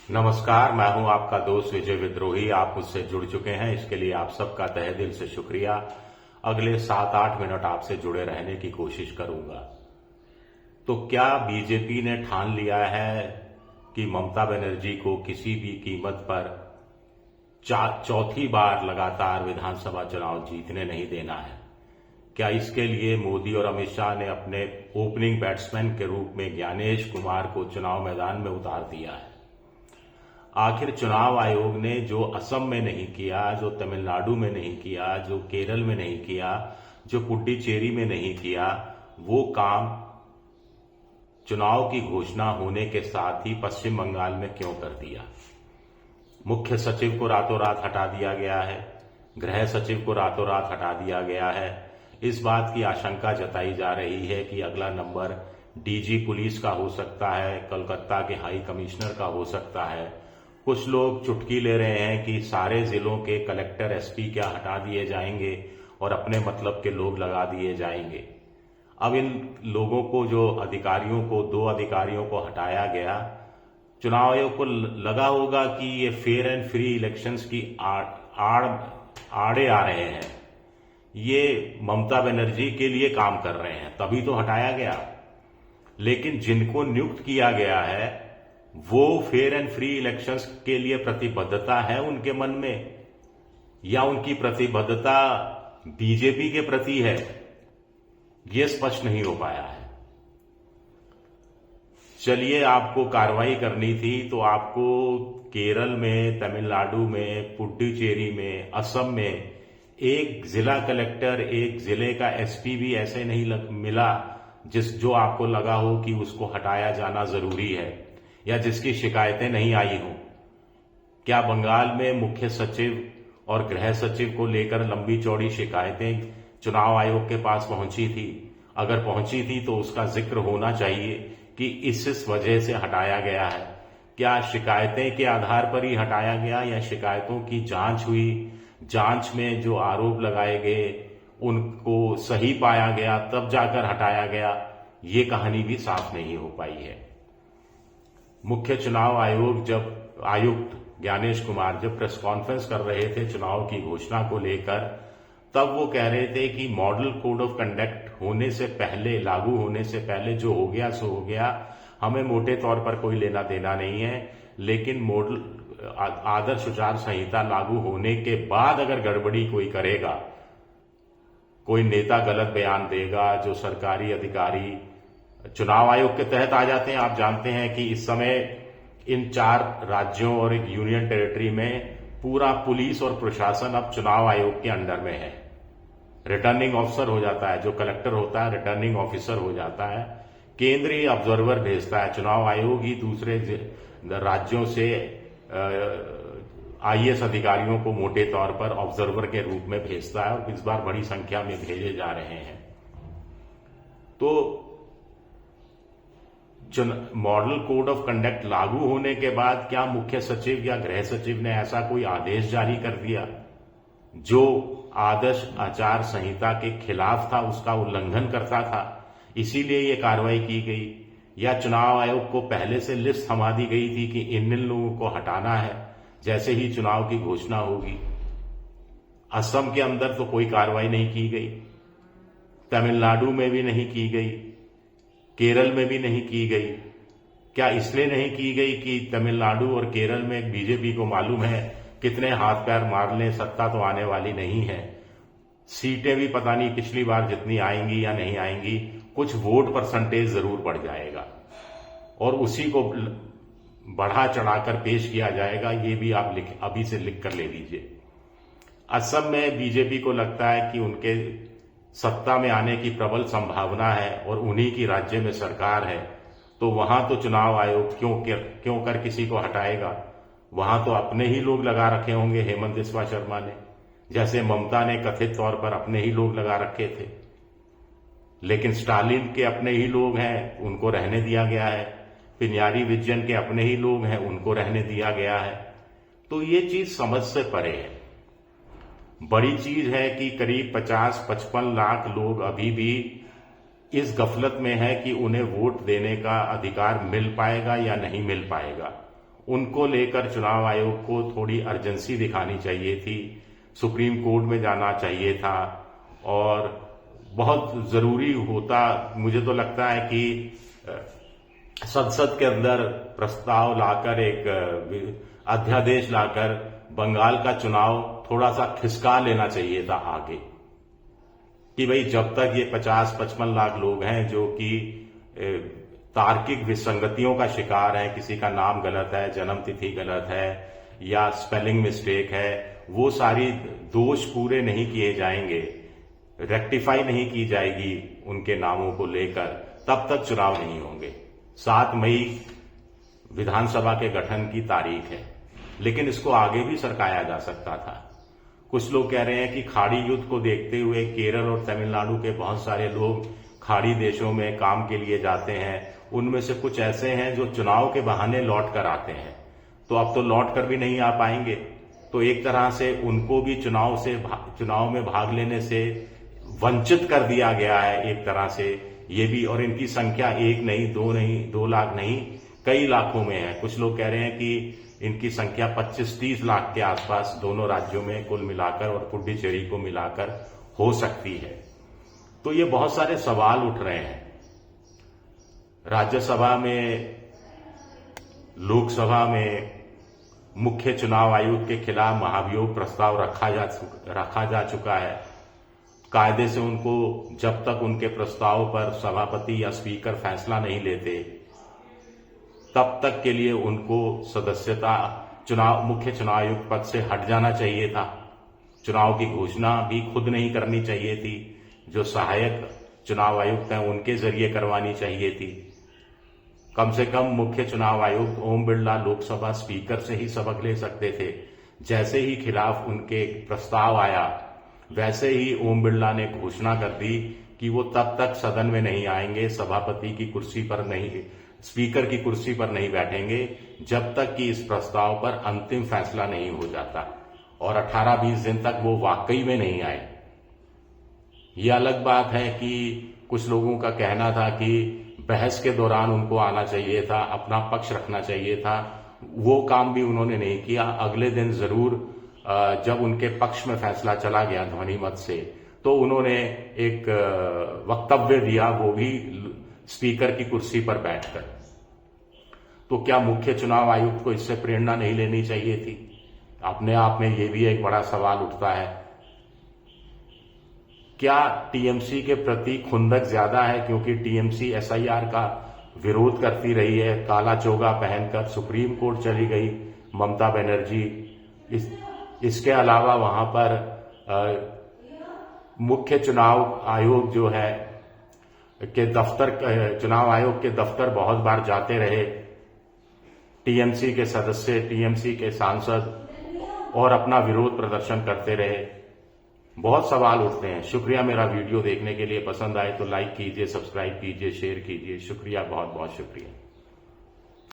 नमस्कार, मैं हूं आपका दोस्त विजय विद्रोही। आप मुझसे जुड़ चुके हैं, इसके लिए आप सबका तहे दिल से शुक्रिया। अगले 7-8 मिनट आपसे जुड़े रहने की कोशिश करूंगा। तो क्या बीजेपी ने ठान लिया है कि ममता बनर्जी को किसी भी कीमत पर चौथी बार लगातार विधानसभा चुनाव जीतने नहीं देना है? क्या इसके लिए मोदी और अमित शाह ने अपने ओपनिंग बैट्समैन के रूप में ज्ञानेश कुमार को चुनाव मैदान में उतार दिया है? आखिर चुनाव आयोग ने जो असम में नहीं किया, जो तमिलनाडु में नहीं किया, जो केरल में नहीं किया, जो पुडुचेरी में नहीं किया, वो काम चुनाव की घोषणा होने के साथ ही पश्चिम बंगाल में क्यों कर दिया? मुख्य सचिव को रातों रात हटा दिया गया है, गृह सचिव को रातों रात हटा दिया गया है। इस बात की आशंका जताई जा रही है कि अगला नंबर डीजी पुलिस का हो सकता है, कोलकाता के हाई कमिश्नर का हो सकता है। कुछ लोग चुटकी ले रहे हैं कि सारे जिलों के कलेक्टर, एसपी क्या हटा दिए जाएंगे और अपने मतलब के लोग लगा दिए जाएंगे। अब इन लोगों को, जो अधिकारियों को, 2 अधिकारियों को हटाया गया, चुनाव आयोग को लगा होगा कि ये फेयर एंड फ्री इलेक्शंस की आड़े आ रहे हैं, ये ममता बनर्जी के लिए काम कर रहे हैं, तभी तो हटाया गया। लेकिन जिनको नियुक्त किया गया है वो फेयर एंड फ्री इलेक्शंस के लिए प्रतिबद्धता है उनके मन में, या उनकी प्रतिबद्धता बीजेपी के प्रति है, ये स्पष्ट नहीं हो पाया है। चलिए, आपको कार्रवाई करनी थी तो आपको केरल में, तमिलनाडु में, पुडुचेरी में, असम में एक जिला कलेक्टर, एक जिले का एसपी भी ऐसे नहीं मिला जो आपको लगा हो कि उसको हटाया जाना जरूरी है, या जिसकी शिकायतें नहीं आई हों। क्या बंगाल में मुख्य सचिव और गृह सचिव को लेकर लंबी चौड़ी शिकायतें चुनाव आयोग के पास पहुंची थी? अगर पहुंची थी तो उसका जिक्र होना चाहिए कि इस वजह से हटाया गया है। क्या शिकायतें के आधार पर ही हटाया गया, या शिकायतों की जांच हुई, जांच में जो आरोप लगाए गए उनको सही पाया गया तब जाकर हटाया गया? ये कहानी भी साफ नहीं हो पाई है। मुख्य चुनाव आयुक्त ज्ञानेश कुमार जब प्रेस कॉन्फ्रेंस कर रहे थे चुनाव की घोषणा को लेकर, तब वो कह रहे थे कि मॉडल कोड ऑफ कंडक्ट होने से पहले, लागू होने से पहले जो हो गया सो हो गया, हमें मोटे तौर पर कोई लेना देना नहीं है। लेकिन मॉडल आदर्श आचार संहिता लागू होने के बाद अगर गड़बड़ी कोई करेगा, कोई नेता गलत बयान देगा, जो सरकारी अधिकारी चुनाव आयोग के तहत आ जाते हैं। आप जानते हैं कि इस समय इन 4 राज्यों और एक यूनियन टेरिटरी में पूरा पुलिस और प्रशासन अब चुनाव आयोग के अंडर में है। रिटर्निंग ऑफिसर हो जाता है, जो कलेक्टर होता है रिटर्निंग ऑफिसर हो जाता है। केंद्रीय ऑब्जर्वर भेजता है, चुनाव आयोग ही दूसरे राज्यों से आईएएस अधिकारियों को मोटे तौर पर ऑब्जर्वर के रूप में भेजता है, और इस बार बड़ी संख्या में भेजे जा रहे हैं। तो मॉडल कोड ऑफ कंडक्ट लागू होने के बाद क्या मुख्य सचिव या गृह सचिव ने ऐसा कोई आदेश जारी कर दिया जो आदर्श आचार संहिता के खिलाफ था, उसका उल्लंघन करता था, इसीलिए ये कार्रवाई की गई? या चुनाव आयोग को पहले से लिस्ट थमा दी गई थी कि इन लोगों को हटाना है जैसे ही चुनाव की घोषणा होगी? असम के अंदर तो कोई कार्रवाई नहीं की गई, तमिलनाडु में भी नहीं की गई, केरल में भी नहीं की गई। क्या इसलिए नहीं की गई कि तमिलनाडु और केरल में बीजेपी को मालूम है कितने हाथ पैर मार लें, सत्ता तो आने वाली नहीं है, सीटें भी पता नहीं पिछली बार जितनी आएंगी या नहीं आएंगी, कुछ वोट परसेंटेज जरूर बढ़ जाएगा और उसी को बढ़ा चढ़ाकर पेश किया जाएगा? ये भी आप अभी से लिख कर ले लीजिए। असम में बीजेपी को लगता है कि उनके सत्ता में आने की प्रबल संभावना है और उन्हीं की राज्य में सरकार है, तो वहां तो चुनाव आयोग क्यों कर किसी को हटाएगा? वहां तो अपने ही लोग लगा रखे होंगे हेमंत बिस्वा शर्मा ने, जैसे ममता ने कथित तौर पर अपने ही लोग लगा रखे थे। लेकिन स्टालिन के अपने ही लोग हैं, उनको रहने दिया गया है। पिनयारी विजयन के अपने ही लोग हैं, उनको रहने दिया गया है। तो ये चीज समझ से परे है। बड़ी चीज है कि करीब 50-55 लाख लोग अभी भी इस गफलत में है कि उन्हें वोट देने का अधिकार मिल पाएगा या नहीं मिल पाएगा। उनको लेकर चुनाव आयोग को थोड़ी अर्जेंसी दिखानी चाहिए थी, सुप्रीम कोर्ट में जाना चाहिए था और बहुत जरूरी होता। मुझे तो लगता है कि संसद के अंदर प्रस्ताव लाकर, एक अध्यादेश लाकर बंगाल का चुनाव थोड़ा सा खिसका लेना चाहिए था आगे, कि भाई जब तक ये 50-55 लाख लोग हैं जो कि तार्किक विसंगतियों का शिकार है, किसी का नाम गलत है, जन्म तिथि गलत है या स्पेलिंग मिस्टेक है, वो सारी दोष पूरे नहीं किए जाएंगे, रेक्टिफाई नहीं की जाएगी उनके नामों को लेकर, तब तक चुनाव नहीं होंगे। 7 मई विधानसभा के गठन की तारीख है, लेकिन इसको आगे भी सरकाया जा सकता था। कुछ लोग कह रहे हैं कि खाड़ी युद्ध को देखते हुए केरल और तमिलनाडु के बहुत सारे लोग खाड़ी देशों में काम के लिए जाते हैं, उनमें से कुछ ऐसे हैं जो चुनाव के बहाने लौट कर आते हैं, तो अब तो लौट कर भी नहीं आ पाएंगे, तो एक तरह से उनको भी चुनाव में भाग लेने से वंचित कर दिया गया है एक तरह से ये भी। और इनकी संख्या 1 नहीं, 2 नहीं, 2 लाख नहीं, कई लाखों में है। कुछ लोग कह रहे हैं कि इनकी संख्या 25-30 लाख के आसपास दोनों राज्यों में कुल मिलाकर और पुडुचेरी को मिलाकर हो सकती है। तो ये बहुत सारे सवाल उठ रहे हैं। राज्यसभा में, लोकसभा में मुख्य चुनाव आयुक्त के खिलाफ महाभियोग प्रस्ताव रखा जा चुका है। कायदे से उनको जब तक उनके प्रस्ताव पर सभापति या स्पीकर फैसला नहीं लेते तब तक के लिए उनको सदस्यता मुख्य चुनाव आयुक्त पद से हट जाना चाहिए था। चुनाव की घोषणा भी खुद नहीं करनी चाहिए थी, जो सहायक चुनाव आयुक्त हैं उनके जरिए करवानी चाहिए थी। कम से कम मुख्य चुनाव आयुक्त ओम बिरला लोकसभा स्पीकर से ही सबक ले सकते थे। जैसे ही खिलाफ उनके प्रस्ताव आया, वैसे ही ओम बिरला ने घोषणा कर दी कि वो तब तक सदन में नहीं आएंगे, सभापति की कुर्सी पर नहीं, स्पीकर की कुर्सी पर नहीं बैठेंगे, जब तक कि इस प्रस्ताव पर अंतिम फैसला नहीं हो जाता। और 18-20 दिन तक वो वाकई में नहीं आए। ये अलग बात है कि कुछ लोगों का कहना था कि बहस के दौरान उनको आना चाहिए था, अपना पक्ष रखना चाहिए था। वो काम भी उन्होंने नहीं किया। अगले दिन जरूर जब उनके पक्ष में फैसला चला गया ध्वनि मत से, तो उन्होंने एक वक्तव्य दिया, वो भी स्पीकर की कुर्सी पर बैठकर। तो क्या मुख्य चुनाव आयुक्त को इससे प्रेरणा नहीं लेनी चाहिए थी? अपने आप में ये भी एक बड़ा सवाल उठता है। क्या टीएमसी के प्रति खुंदक ज्यादा है क्योंकि टीएमसी एसआईआर का विरोध करती रही है, काला चोगा पहनकर सुप्रीम कोर्ट चली गई ममता बनर्जी। इसके अलावा वहां पर मुख्य चुनाव आयोग जो है के दफ्तर, चुनाव आयोग के दफ्तर बहुत बार जाते रहे टीएमसी के सदस्य, टीएमसी के सांसद, और अपना विरोध प्रदर्शन करते रहे। बहुत सवाल उठते हैं। शुक्रिया मेरा वीडियो देखने के लिए। पसंद आए तो लाइक कीजिए, सब्सक्राइब कीजिए, शेयर कीजिए। शुक्रिया, बहुत बहुत शुक्रिया।